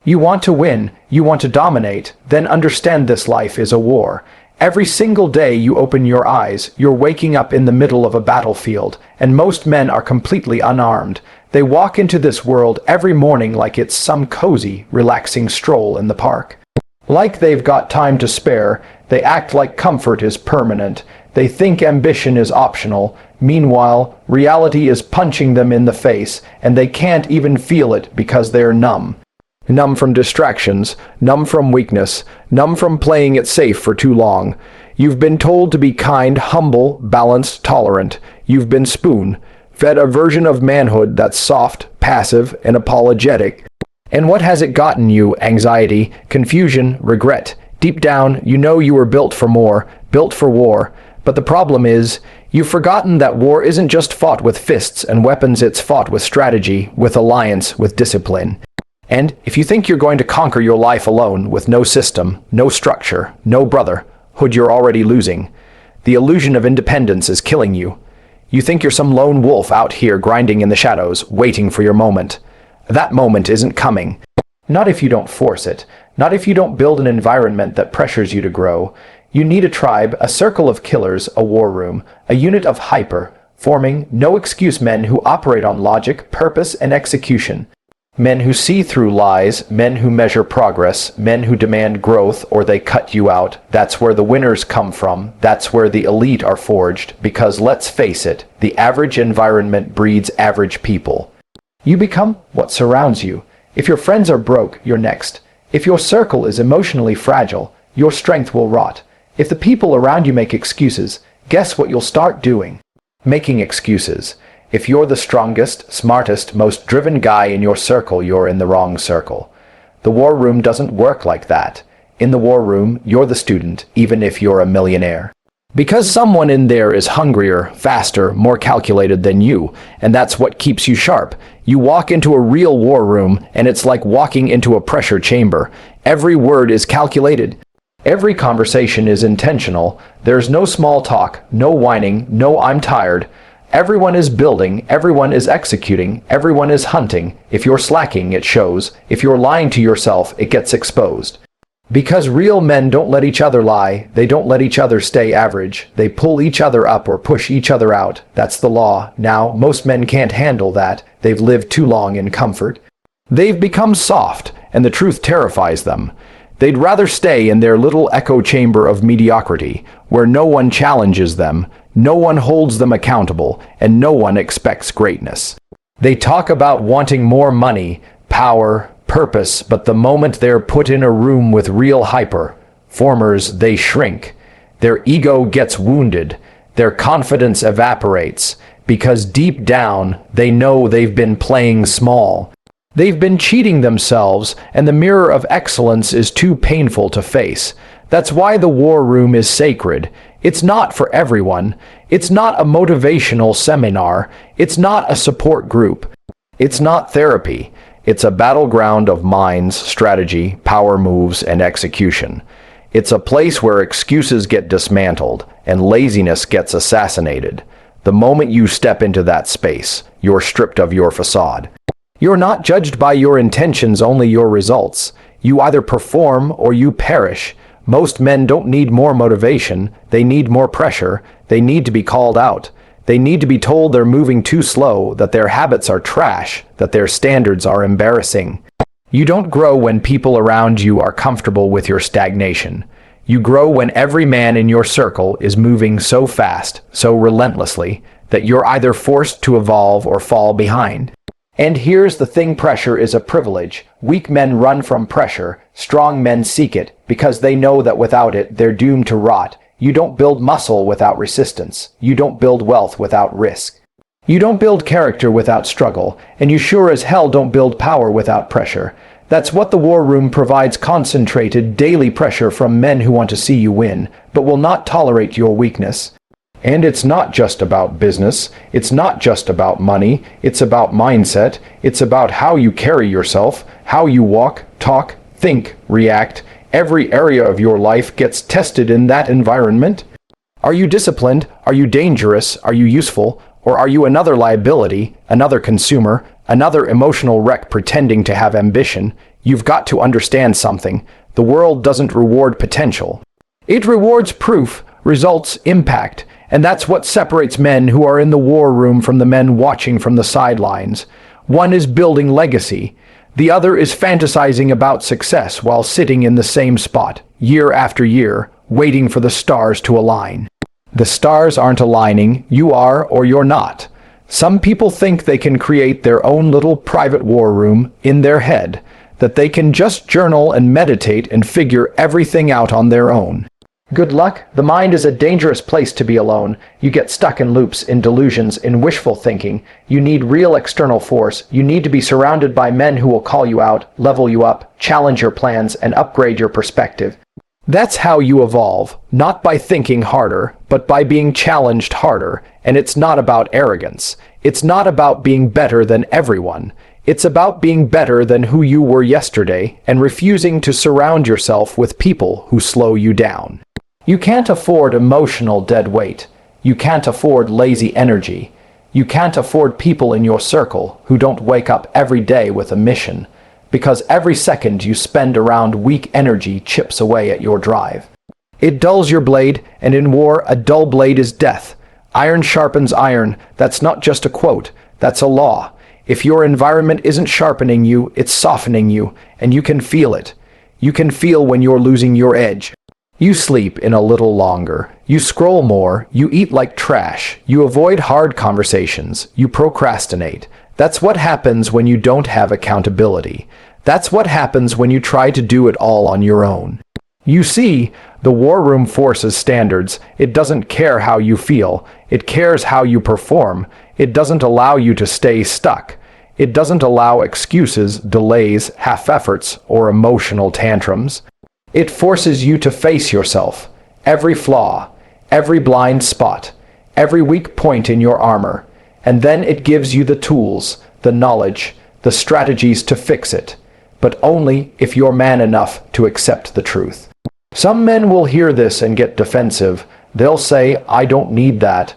You want to win, you want to dominate, then understand this life is a war. Every single day you open your eyes, you're waking up in the middle of a battlefield, and most men are completely unarmed. They walk into this world every morning like it's some cozy, relaxing stroll in the park. Like they've got time to spare, they act like comfort is permanent. They think ambition is optional. Meanwhile, reality is punching them in the face, and they can't even feel it because they're numb. Numb from distractions, numb from weakness, numb from playing it safe for too long. You've been told to be kind, humble, balanced, tolerant. You've been spoon-fed a version of manhood that's soft, passive, and apologetic. And what has it gotten you? Anxiety, confusion, regret. Deep down, you know you were built for more, built for war. But the problem is, you've forgotten that war isn't just fought with fists and weapons, it's fought with strategy, with alliance, with discipline. And if you think you're going to conquer your life alone, with no system, no structure, no brotherhood, you're already losing. The illusion of independence is killing you. You think you're some lone wolf out here grinding in the shadows, waiting for your moment. That moment isn't coming. Not if you don't force it. Not if you don't build an environment that pressures you to grow. You need a tribe, a circle of killers, a war room, a unit of hyper-forming, no-excuse men who operate on logic, purpose, and execution. Men who see through lies, men who measure progress, men who demand growth or they cut you out. That's where the winners come from. That's where the elite are forged. Because let's face it, the average environment breeds average people. You become what surrounds you. If your friends are broke, you're next. If your circle is emotionally fragile, your strength will rot. If the people around you make excuses, guess what you'll start doing? Making excuses. If you're the strongest, smartest, most driven guy in your circle, you're in the wrong circle. The war room doesn't work like that. In the war room, you're the student, even if you're a millionaire. Because someone in there is hungrier, faster, more calculated than you, and that's what keeps you sharp. You walk into a real war room, and it's like walking into a pressure chamber. Every word is calculated. Every conversation is intentional. There's no small talk, no whining, no I'm tired. Everyone is building, everyone is executing, everyone is hunting. If you're slacking, it shows. If you're lying to yourself, it gets exposed. Because real men don't let each other lie, they don't let each other stay average. They pull each other up or push each other out. That's the law. Now, most men can't handle that. They've lived too long in comfort. They've become soft, and the truth terrifies them. They'd rather stay in their little echo chamber of mediocrity, where no one challenges them, no one holds them accountable, and no one expects greatness. They talk about wanting more money, power, purpose, but the moment they're put in a room with real hyper-formers, they shrink. Their ego gets wounded. Their confidence evaporates, because deep down, they know they've been playing small. They've been cheating themselves, and the mirror of excellence is too painful to face. That's why the war room is sacred. It's not for everyone. It's not a motivational seminar. It's not a support group. It's not therapy. It's a battleground of minds, strategy, power moves, and execution. It's a place where excuses get dismantled and laziness gets assassinated. The moment you step into that space, you're stripped of your facade. You're not judged by your intentions, only your results. You either perform or you perish. Most men don't need more motivation. They need more pressure. They need to be called out. They need to be told they're moving too slow, that their habits are trash, that their standards are embarrassing. You don't grow when people around you are comfortable with your stagnation. You grow when every man in your circle is moving so fast, so relentlessly, that you're either forced to evolve or fall behind. And here's the thing, pressure is a privilege. Weak men run from pressure. Strong men seek it, because they know that without it, they're doomed to rot. You don't build muscle without resistance. You don't build wealth without risk. You don't build character without struggle, and you sure as hell don't build power without pressure. That's what the war room provides: concentrated, daily pressure from men who want to see you win, but will not tolerate your weakness. And it's not just about business. It's not just about money. It's about mindset. It's about how you carry yourself, how you walk, talk, think, react. Every area of your life gets tested in that environment. Are you disciplined? Are you dangerous? Are you useful? Or are you another liability, another consumer, another emotional wreck pretending to have ambition? You've got to understand something. The world doesn't reward potential. It rewards proof, results, impact, and that's what separates men who are in the war room from the men watching from the sidelines. One is building legacy. The other is fantasizing about success while sitting in the same spot, year after year, waiting for the stars to align. The stars aren't aligning, you are or you're not. Some people think they can create their own little private war room in their head, that they can just journal and meditate and figure everything out on their own. Good luck. The mind is a dangerous place to be alone. You get stuck in loops, in delusions, in wishful thinking. You need real external force. You need to be surrounded by men who will call you out, level you up, challenge your plans, and upgrade your perspective. That's how you evolve, not by thinking harder, but by being challenged harder. And it's not about arrogance. It's not about being better than everyone. It's about being better than who you were yesterday and refusing to surround yourself with people who slow you down. You can't afford emotional dead weight. You can't afford lazy energy. You can't afford people in your circle who don't wake up every day with a mission, because every second you spend around weak energy chips away at your drive. It dulls your blade, and in war, a dull blade is death. Iron sharpens iron. That's not just a quote. That's a law. If your environment isn't sharpening you, it's softening you, and you can feel it. You can feel when you're losing your edge. You sleep in a little longer. You scroll more. You eat like trash. You avoid hard conversations. You procrastinate. That's what happens when you don't have accountability. That's what happens when you try to do it all on your own. You see, the war room forces standards. It doesn't care how you feel. It cares how you perform. It doesn't allow you to stay stuck. It doesn't allow excuses, delays, half-efforts, or emotional tantrums. It forces you to face yourself, every flaw, every blind spot, every weak point in your armor, and then it gives you the tools, the knowledge, the strategies to fix it, but only if you're man enough to accept the truth. Some men will hear this and get defensive. They'll say, "I don't need that."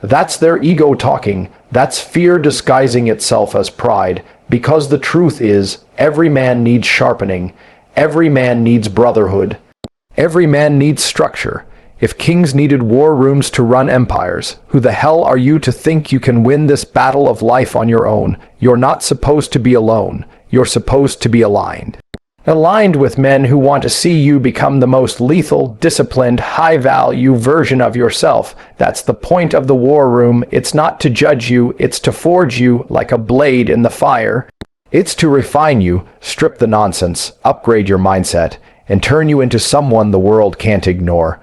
That's their ego talking. That's fear disguising itself as pride, because the truth is, every man needs sharpening. Every man needs brotherhood. Every man needs structure. If kings needed war rooms to run empires, who the hell are you to think you can win this battle of life on your own? You're not supposed to be alone. You're supposed to be aligned. Aligned with men who want to see you become the most lethal, disciplined, high-value version of yourself. That's the point of the war room. It's not to judge you, it's to forge you like a blade in the fire. It's to refine you, strip the nonsense, upgrade your mindset, and turn you into someone the world can't ignore.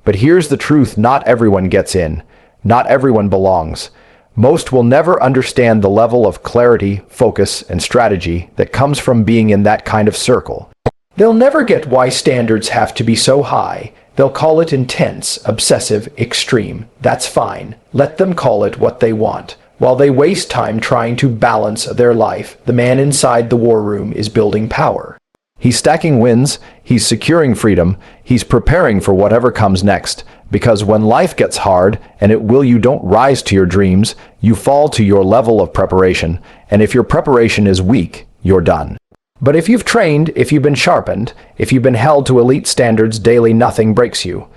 But here's the truth: not everyone gets in. Not everyone belongs. Most will never understand the level of clarity, focus, and strategy that comes from being in that kind of circle. They'll never get why standards have to be so high. They'll call it intense, obsessive, extreme. That's fine. Let them call it what they want. While they waste time trying to balance their life, the man inside the war room is building power. He's stacking wins, he's securing freedom, he's preparing for whatever comes next. Because when life gets hard, and it will, you don't rise to your dreams, you fall to your level of preparation. And if your preparation is weak, you're done. But if you've trained, if you've been sharpened, if you've been held to elite standards daily, nothing breaks you.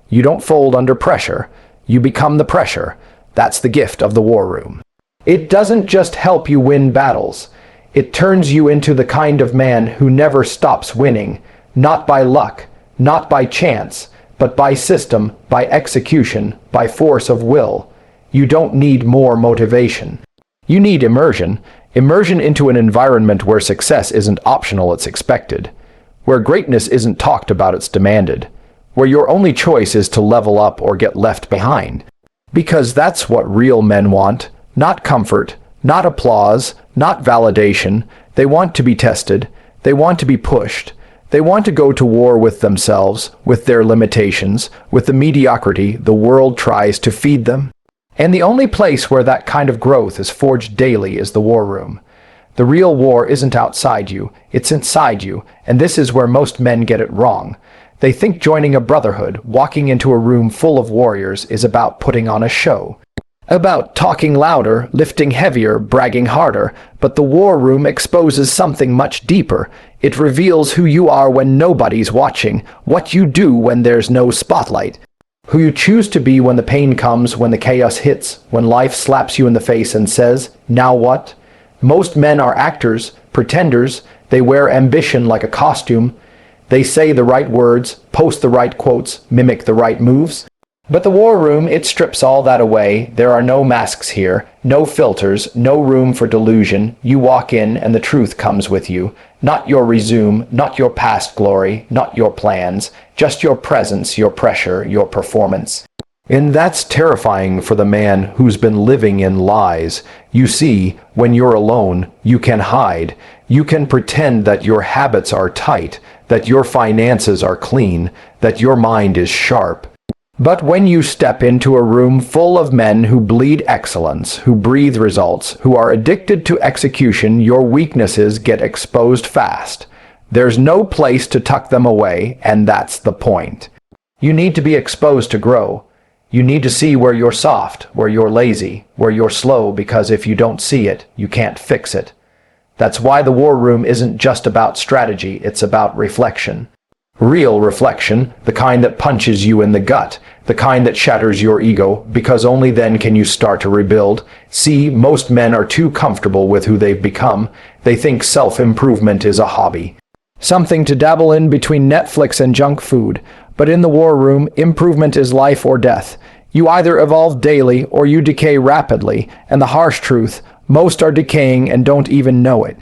You don't fold under pressure. You become the pressure. That's the gift of the war room. It doesn't just help you win battles. It turns you into the kind of man who never stops winning, not by luck, not by chance, but by system, by execution, by force of will. You don't need more motivation. You need immersion. Immersion into an environment where success isn't optional, it's expected. Where greatness isn't talked about, it's demanded. Where your only choice is to level up or get left behind. Because that's what real men want. Not comfort, not applause, not validation. They want to be tested. They want to be pushed. They want to go to war with themselves, with their limitations, with the mediocrity the world tries to feed them. And the only place where that kind of growth is forged daily is the war room. The real war isn't outside you, it's inside you, and this is where most men get it wrong. They think joining a brotherhood, walking into a room full of warriors, is about putting on a show. About talking louder, lifting heavier, bragging harder, but the war room exposes something much deeper. It reveals who you are when nobody's watching, what you do when there's no spotlight, who you choose to be when the pain comes, when the chaos hits, when life slaps you in the face and says, "Now what?" Most men are actors, pretenders. They wear ambition like a costume. They say the right words, post the right quotes, mimic the right moves. But the war room, it strips all that away. There are no masks here, no filters, no room for delusion. You walk in and the truth comes with you. Not your resume, not your past glory, not your plans, just your presence, your pressure, your performance. And that's terrifying for the man who's been living in lies. You see, when you're alone, you can hide. You can pretend that your habits are tight, that your finances are clean, that your mind is sharp. But when you step into a room full of men who bleed excellence, who breathe results, who are addicted to execution, your weaknesses get exposed fast. There's no place to tuck them away, and that's the point. You need to be exposed to grow. You need to see where you're soft, where you're lazy, where you're slow, because if you don't see it, you can't fix it. That's why the war room isn't just about strategy, it's about reflection. Real reflection, the kind that punches you in the gut, the kind that shatters your ego, because only then can you start to rebuild. See, most men are too comfortable with who they've become. They think self-improvement is a hobby, something to dabble in between Netflix and junk food. But in the war room, improvement is life or death. You either evolve daily or you decay rapidly, and the harsh truth, most are decaying and don't even know it.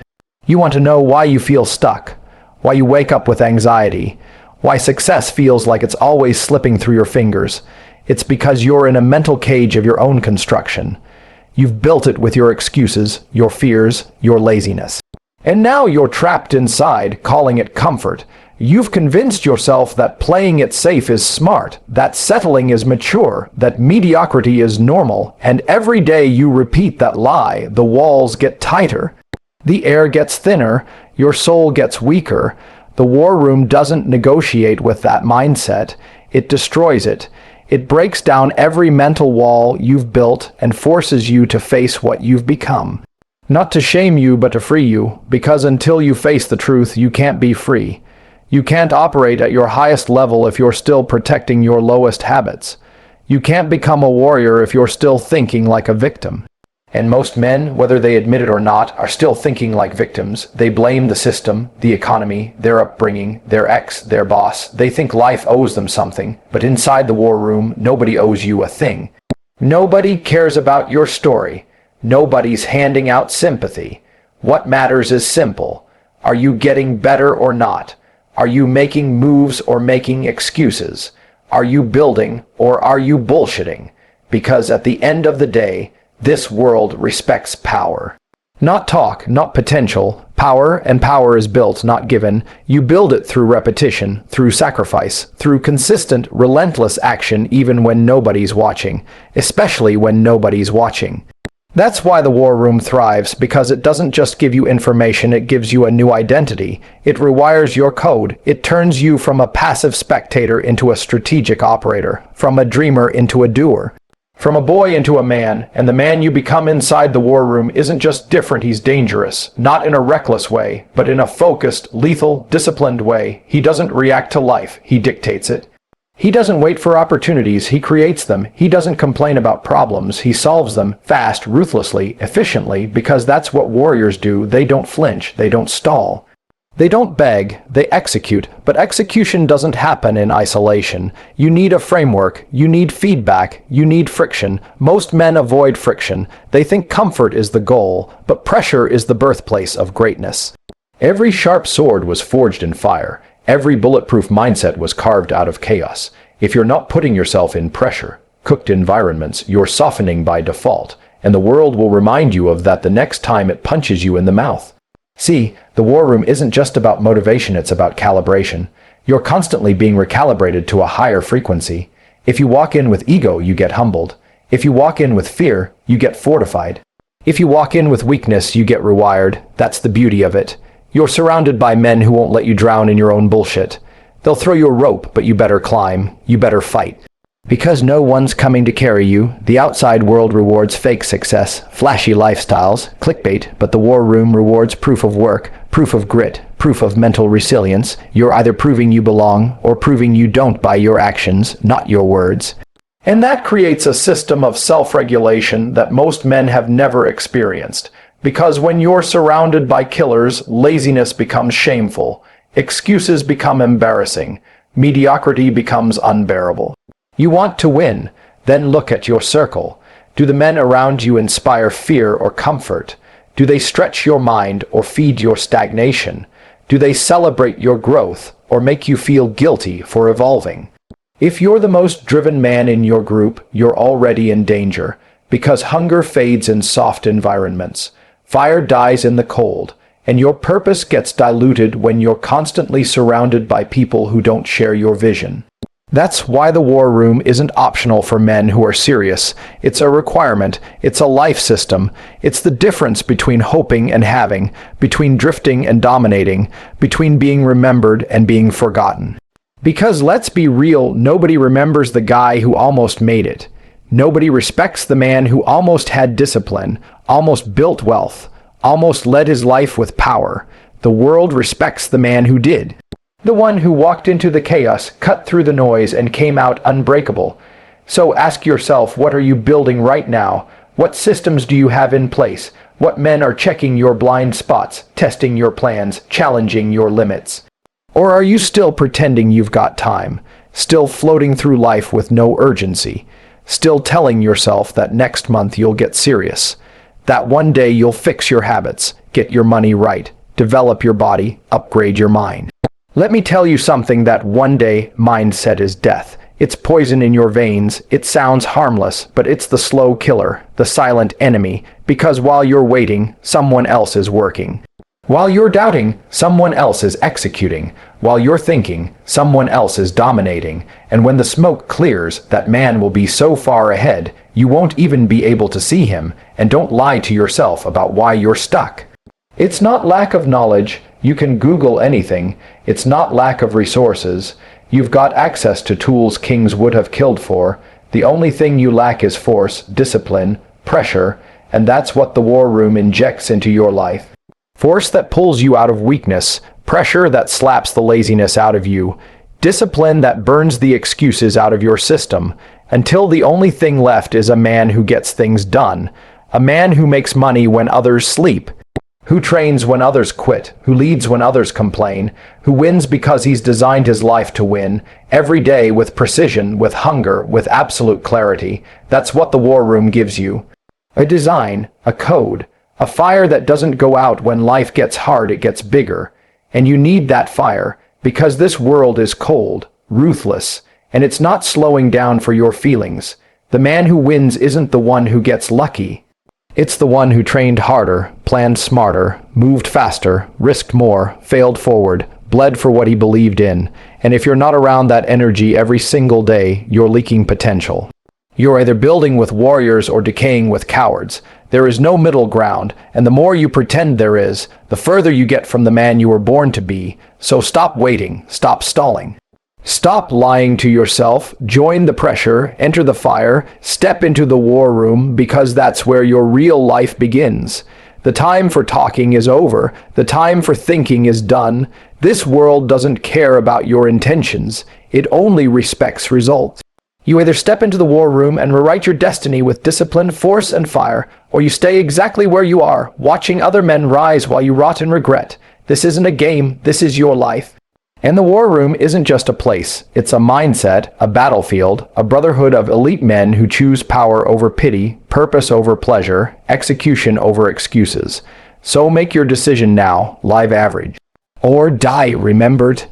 You want to know why you feel stuck, why you wake up with anxiety, why success feels like it's always slipping through your fingers. It's because you're in a mental cage of your own construction. You've built it with your excuses, your fears, your laziness. And now you're trapped inside, calling it comfort. You've convinced yourself that playing it safe is smart, that settling is mature, that mediocrity is normal, and every day you repeat that lie, the walls get tighter. The air gets thinner, your soul gets weaker. The war room doesn't negotiate with that mindset. It destroys it. It breaks down every mental wall you've built and forces you to face what you've become. Not to shame you, but to free you, because until you face the truth, you can't be free. You can't operate at your highest level if you're still protecting your lowest habits. You can't become a warrior if you're still thinking like a victim. And most men, whether they admit it or not, are still thinking like victims. They blame the system, the economy, their upbringing, their ex, their boss. They think life owes them something, but inside the war room, nobody owes you a thing. Nobody cares about your story. Nobody's handing out sympathy. What matters is simple. Are you getting better or not? Are you making moves or making excuses? Are you building or are you bullshitting? Because at the end of the day, this world respects power. Not talk, not potential. Power, and power is built, not given. You build it through repetition, through sacrifice, through consistent, relentless action even when nobody's watching, especially when nobody's watching. That's why the war room thrives, because it doesn't just give you information, it gives you a new identity. It rewires your code. It turns you from a passive spectator into a strategic operator, from a dreamer into a doer, from a boy into a man. And the man you become inside the war room isn't just different, he's dangerous. Not in a reckless way, but in a focused, lethal, disciplined way. He doesn't react to life, he dictates it. He doesn't wait for opportunities, he creates them. He doesn't complain about problems, he solves them fast, ruthlessly, efficiently, because that's what warriors do. They don't flinch, they don't stall. They don't beg, they execute, but execution doesn't happen in isolation. You need a framework, you need feedback, you need friction. Most men avoid friction. They think comfort is the goal, but pressure is the birthplace of greatness. Every sharp sword was forged in fire. Every bulletproof mindset was carved out of chaos. If you're not putting yourself in pressure, cooked environments, you're softening by default, and the world will remind you of that the next time it punches you in the mouth. See, the war room isn't just about motivation, it's about calibration. You're constantly being recalibrated to a higher frequency. If you walk in with ego, you get humbled. If you walk in with fear, you get fortified. If you walk in with weakness, you get rewired. That's the beauty of it. You're surrounded by men who won't let you drown in your own bullshit. They'll throw you a rope, but you better climb. You better fight. Because no one's coming to carry you, the outside world rewards fake success, flashy lifestyles, clickbait, but the war room rewards proof of work, proof of grit, proof of mental resilience. You're either proving you belong or proving you don't by your actions, not your words. And that creates a system of self-regulation that most men have never experienced. Because when you're surrounded by killers, laziness becomes shameful, excuses become embarrassing, mediocrity becomes unbearable. You want to win, then look at your circle. Do the men around you inspire fear or comfort? Do they stretch your mind or feed your stagnation? Do they celebrate your growth or make you feel guilty for evolving? If you're the most driven man in your group, you're already in danger, because hunger fades in soft environments, fire dies in the cold, and your purpose gets diluted when you're constantly surrounded by people who don't share your vision. That's why the war room isn't optional for men who are serious. It's a requirement. It's a life system. It's the difference between hoping and having, between drifting and dominating, between being remembered and being forgotten. Because let's be real, nobody remembers the guy who almost made it. Nobody respects the man who almost had discipline, almost built wealth, almost led his life with power. The world respects the man who did. The one who walked into the chaos, cut through the noise, and came out unbreakable. So ask yourself, what are you building right now? What systems do you have in place? What men are checking your blind spots, testing your plans, challenging your limits? Or are you still pretending you've got time? Still floating through life with no urgency? Still telling yourself that next month you'll get serious? That one day you'll fix your habits, get your money right, develop your body, upgrade your mind? Let me tell you something: that one day mindset is death. It's poison in your veins. It sounds harmless, but it's the slow killer, the silent enemy, because while you're waiting, someone else is working. While you're doubting, someone else is executing. While you're thinking, someone else is dominating. And when the smoke clears, that man will be so far ahead, you won't even be able to see him. And don't lie to yourself about why you're stuck. It's not lack of knowledge. You can Google anything. It's not lack of resources. You've got access to tools kings would have killed for. The only thing you lack is force, discipline, pressure, and that's what the war room injects into your life. Force that pulls you out of weakness, pressure that slaps the laziness out of you, discipline that burns the excuses out of your system, until the only thing left is a man who gets things done, a man who makes money when others sleep, who trains when others quit, who leads when others complain, who wins because he's designed his life to win, every day with precision, with hunger, with absolute clarity. That's what the war room gives you. A design, a code, a fire that doesn't go out when life gets hard, it gets bigger. And you need that fire, because this world is cold, ruthless, and it's not slowing down for your feelings. The man who wins isn't the one who gets lucky. It's the one who trained harder, planned smarter, moved faster, risked more, failed forward, bled for what he believed in. And if you're not around that energy every single day, you're leaking potential. You're either building with warriors or decaying with cowards. There is no middle ground, and the more you pretend there is, the further you get from the man you were born to be. So stop waiting, stop stalling. Stop lying to yourself, join the pressure, enter the fire, step into the war room, because that's where your real life begins. The time for talking is over. The time for thinking is done. This world doesn't care about your intentions. It only respects results. You either step into the war room and rewrite your destiny with discipline, force, and fire, or you stay exactly where you are, watching other men rise while you rot in regret. This isn't a game, this is your life. And the war room isn't just a place. It's a mindset, a battlefield, a brotherhood of elite men who choose power over pity, purpose over pleasure, execution over excuses. So make your decision now, live average. Or die remembered.